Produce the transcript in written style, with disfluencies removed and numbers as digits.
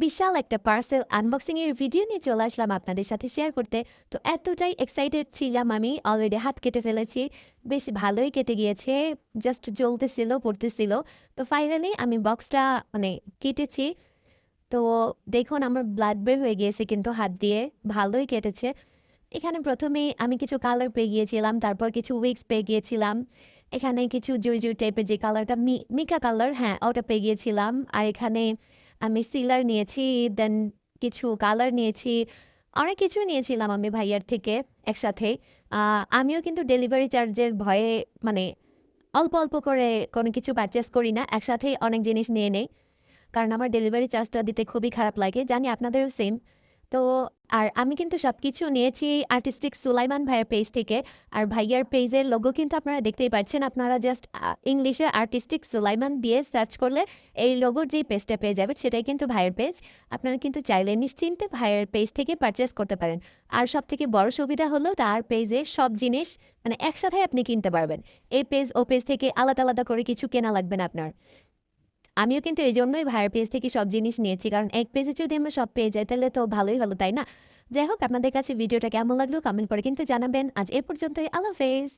বিশাল একটা parcel unboxing এর video নিয়ে চলে আসলাম আপনাদের সাথে শেয়ার করতে। তো এতটাই এক্সাইটেড ছিলাম, আমি অলরেডি হাত কেটে ফেলেছি। বেশ ভালোই কেটে গিয়েছে, জাস্ট জ্বলতেছিল পড়তেছিল। তো ফাইনালি আমি বক্সটা মানে কেটেছি। তো দেখুন আমার ব্লাড বের হয়ে গিয়েছে কিন্তু হাত দিয়ে। ভালোই কেটেছে। এখানে প্রথমেই আমি কিছু কালার পেয়ে গিয়েছিলাম, তারপর কিছু উইক্স পেয়ে গিয়েছিলাম। এখানে কিছু জুই জুই টাইপের যে কালারটা মিকা কালার, হ্যাঁ ওটা পেয়ে গিয়েছিলাম। আর এখানে আমি সিলার নিয়েছি, দেন কিছু কালার নিয়েছি, অনেক কিছু নিয়েছিলাম আমি ভাইয়ার থেকে একসাথে। আমিও কিন্তু ডেলিভারি চার্জের ভয়ে মানে অল্প অল্প করে কোনো কিছু পারচেস করি না, একসাথেই অনেক জিনিস নিয়ে নেই। কারণ আমার ডেলিভারি চার্জটা দিতে খুবই খারাপ লাগে, জানি আপনাদেরও সেম। তো আর আমি কিন্তু সবকিছু নিয়েছি আর্টিস্টিক সুলাইমান ভাইয়ের পেজ থেকে। আর ভাইয়ার পেজের লোগো কিন্তু আপনারা দেখতেই পাচ্ছেন, আপনারা জাস্ট ইংলিশে আর্টিস্টিক সুলাইমান দিয়ে সার্চ করলে এই লোগোর যেই পেজটা পেয়ে যাবেন সেটাই কিন্তু ভাইয়ের পেজ। আপনারা কিন্তু চাইলে নিশ্চিন্তে ভাইয়ের পেজ থেকে পারচেস করতে পারেন। আর সব থেকে বড় সুবিধা হলো তার পেজে সব জিনিস মানে একসাথে আপনি কিনতে পারবেন। এই পেজ ও পেজ থেকে আলাদা আলাদা করে কিছু কেনা লাগবে না আপনার। আমিও কিন্তু এই জন্যই ভাইয়ের পেজ থেকে সব জিনিস নিয়েছি, কারণ এক পেজে যদি আমরা সব পেয়ে যাই তাহলে তো ভালোই হলো, তাই না? যাই হোক, আপনাদের কাছে ভিডিওটা কেমন লাগলো কমেন্ট করে কিন্তু জানাবেন। আজ এ পর্যন্তই, আল্লাহ হাফেজ।